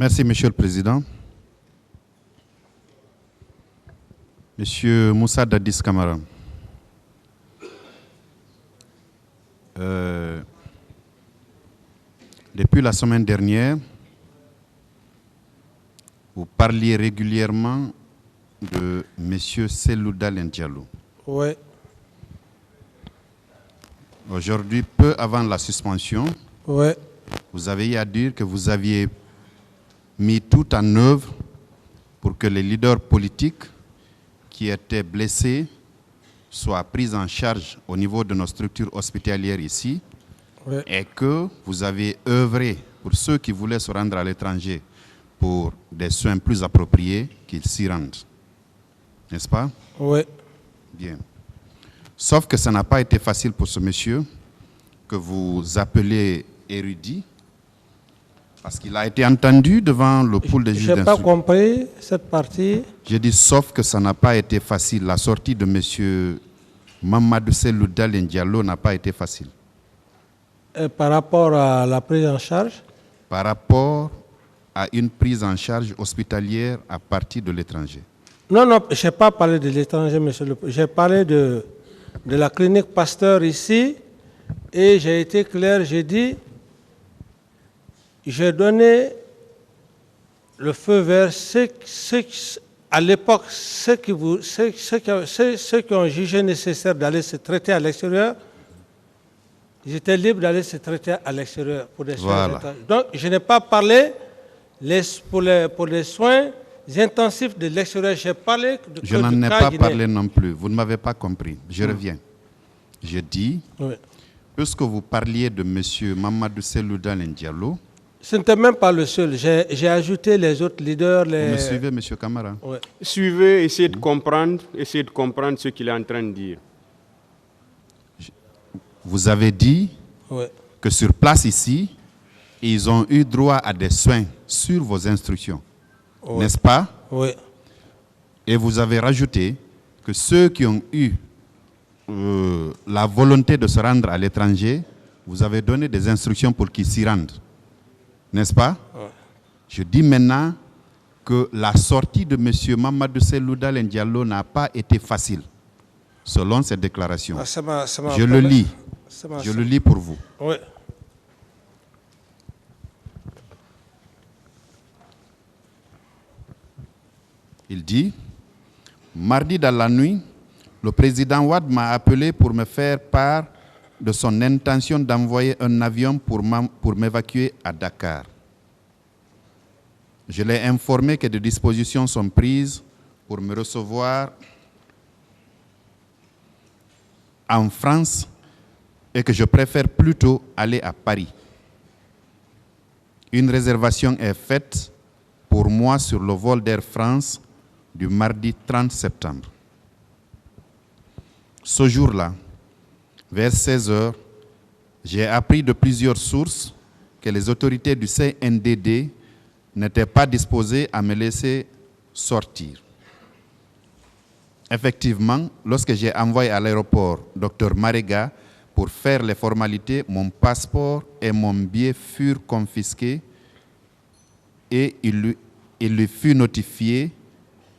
Merci, Monsieur le Président. Monsieur Moussa Dadis Camara, depuis la semaine dernière, vous parliez régulièrement de Monsieur Cellou Dalein Diallo. Oui. Aujourd'hui, peu avant la suspension, Oui. vous avez eu à dire que vous aviez mis tout en œuvre pour que les leaders politiques qui étaient blessés soient pris en charge au niveau de nos structures hospitalières ici, Oui. et que vous avez œuvré pour ceux qui voulaient se rendre à l'étranger pour des soins plus appropriés, qu'ils s'y rendent. N'est-ce pas? Oui. Bien. Sauf que ça n'a pas été facile pour ce monsieur que vous appelez érudit, parce qu'il a été entendu devant le pool des juges Je n'ai pas d'instruction. compris cette partie. J'ai dit sauf que ça n'a pas été facile. La sortie de monsieur Mamadou Cellou Dalein Diallo n'a pas été facile. Par rapport à la prise en charge, Par rapport à une prise en charge hospitalière à partir de l'étranger. non, je n'ai pas parlé de l'étranger, monsieur le président. J'ai parlé de la clinique Pasteur ici et j'ai été clair, j'ai dit, j'ai donné le feu vert, à l'époque, ceux qui ont jugé nécessaire d'aller se traiter à l'extérieur, ils étaient libres d'aller se traiter à l'extérieur pour des soins intensifs. Donc, je n'ai pas parlé pour les soins intensifs de l'extérieur. J'ai parlé de Je n'en ai pas parlé non plus. Vous ne m'avez pas compris. Je reviens. Je dis, oui. Puisque vous parliez de M. Mamadou Cellou Dalein Diallo, ce n'était même pas le seul. J'ai ajouté les autres leaders. Vous me suivez, M. Camara? Oui. Suivez, essayez de comprendre ce qu'il est en train de dire. Vous avez dit Oui. que sur place ici, ils ont eu droit à des soins sur vos instructions. Oui. N'est-ce pas? Oui. Et vous avez rajouté que ceux qui ont eu la volonté de se rendre à l'étranger, vous avez donné des instructions pour qu'ils s'y rendent. N'est-ce pas? Oui. Je dis maintenant que la sortie de M. Mamadou Cellou Dalein Diallo n'a pas été facile, selon ses déclarations. Je le lis. Je le lis pour vous. Oui. Il dit, mardi dans la nuit, le président Wade m'a appelé pour me faire part de son intention d'envoyer un avion pour m'évacuer à Dakar. Je l'ai informé que des dispositions sont prises pour me recevoir en France et que je préfère plutôt aller à Paris. Une réservation est faite pour moi sur le vol d'Air France du mardi 30 septembre. Ce jour-là, vers 16 h, j'ai appris de plusieurs sources que les autorités du CNDD n'étaient pas disposées à me laisser sortir. Effectivement, lorsque j'ai envoyé à l'aéroport Dr Marega pour faire les formalités, mon passeport et mon billet furent confisqués et il lui fut notifié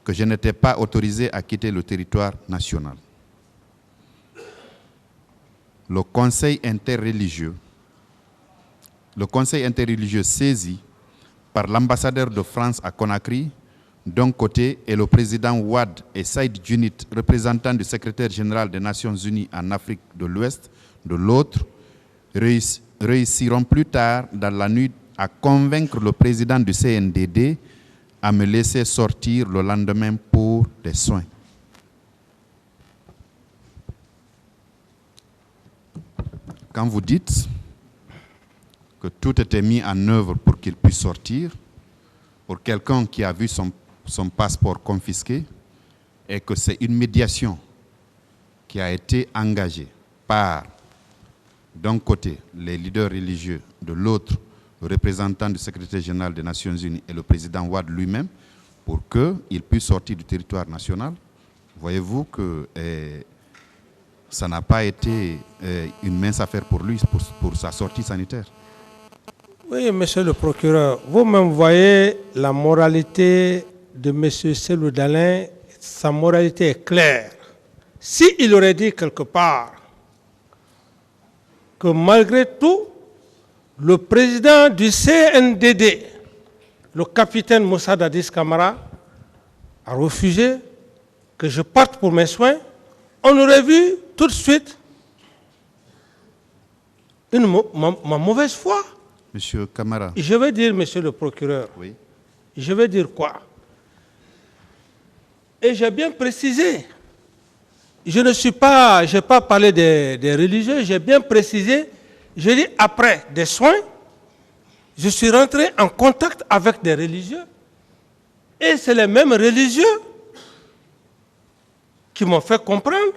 que je n'étais pas autorisé à quitter le territoire national. Le Conseil interreligieux saisi par l'ambassadeur de France à Conakry, d'un côté, et le président Wade et Saïd Djounit, représentant du secrétaire général des Nations Unies en Afrique de l'Ouest, de l'autre, réussiront plus tard dans la nuit à convaincre le président du CNDD à me laisser sortir le lendemain pour des soins. Quand vous dites que tout était mis en œuvre pour qu'il puisse sortir, pour quelqu'un qui a vu son passeport confisqué, et que c'est une médiation qui a été engagée par, d'un côté, les leaders religieux, de l'autre, le représentant du secrétaire général des Nations Unies et le président Wade lui-même, pour qu'il puisse sortir du territoire national, voyez-vous que ça n'a pas été une mince affaire pour lui, pour sa sortie sanitaire. Oui, monsieur le procureur, vous-même voyez la moralité de monsieur Cellou Dalein, sa moralité est claire. S'il aurait dit quelque part que malgré tout, le président du CNDD, le capitaine Moussa Dadis Camara, a refusé que je parte pour mes soins, on aurait vu tout de suite ma mauvaise foi. Monsieur Camara. Je vais dire, monsieur le procureur, Oui. je vais dire quoi? Et j'ai bien précisé. Je n'ai pas parlé des religieux, j'ai bien précisé. Je dis, après des soins, je suis rentré en contact avec des religieux. Et c'est les mêmes religieux qui m'ont fait comprendre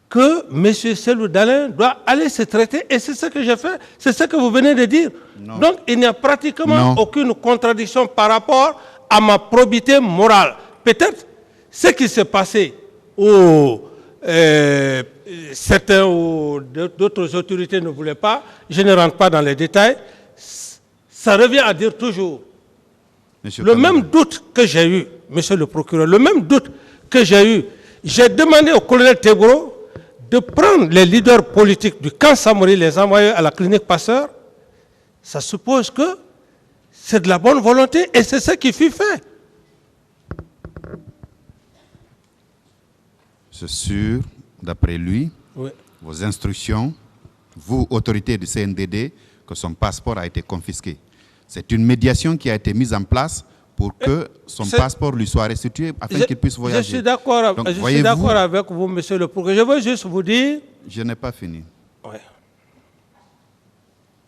que M. Cellou Dalein doit aller se traiter. Et c'est ce que j'ai fait, c'est ce que vous venez de dire. Non. Donc il n'y a pratiquement aucune contradiction par rapport à ma probité morale. Peut-être ce qui s'est passé où certains ou d'autres autorités ne voulaient pas, je ne rentre pas dans les détails, ça revient à dire toujours. Monsieur Le Camara. même doute que j'ai eu, monsieur le procureur, le même doute que j'ai eu, j'ai demandé au colonel Tebro de prendre les leaders politiques du camp Samori, les envoyer à la clinique Pasteur. Ça suppose que c'est de la bonne volonté et c'est ce qui fut fait. C'est sûr, d'après lui, Oui. vos instructions, vous, autorité du CNDD, que son passeport a été confisqué. C'est une médiation qui a été mise en place pour que son passeport lui soit restitué afin qu'il puisse voyager. Je suis d'accord avec vous, monsieur le procureur. Je veux juste vous dire... Je n'ai pas fini. Oui.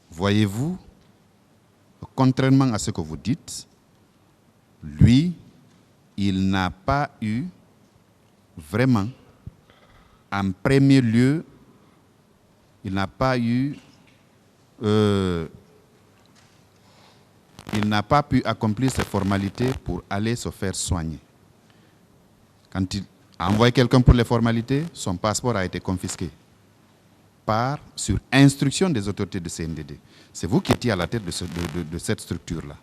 Voyez-vous, contrairement à ce que vous dites, lui, il n'a pas eu vraiment, en premier lieu, il n'a pas eu... il n'a pas pu accomplir ses formalités pour aller se faire soigner. Quand il a envoyé quelqu'un pour les formalités, son passeport a été confisqué sur instruction des autorités de CNDD. C'est vous qui étiez à la tête de cette structure-là.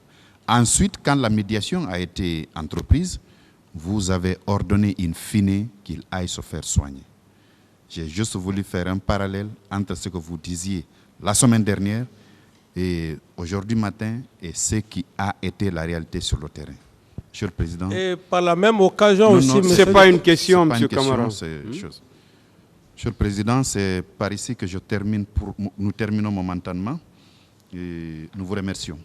Ensuite, quand la médiation a été entreprise, vous avez ordonné in fine qu'il aille se faire soigner. J'ai juste voulu faire un parallèle entre ce que vous disiez la semaine dernière et aujourd'hui matin, et ce qui a été la réalité sur le terrain. Monsieur le Président. Et par la même occasion aussi, ce n'est pas une question, M. Camara. Monsieur le Président, c'est par ici que nous terminons momentanément et nous vous remercions.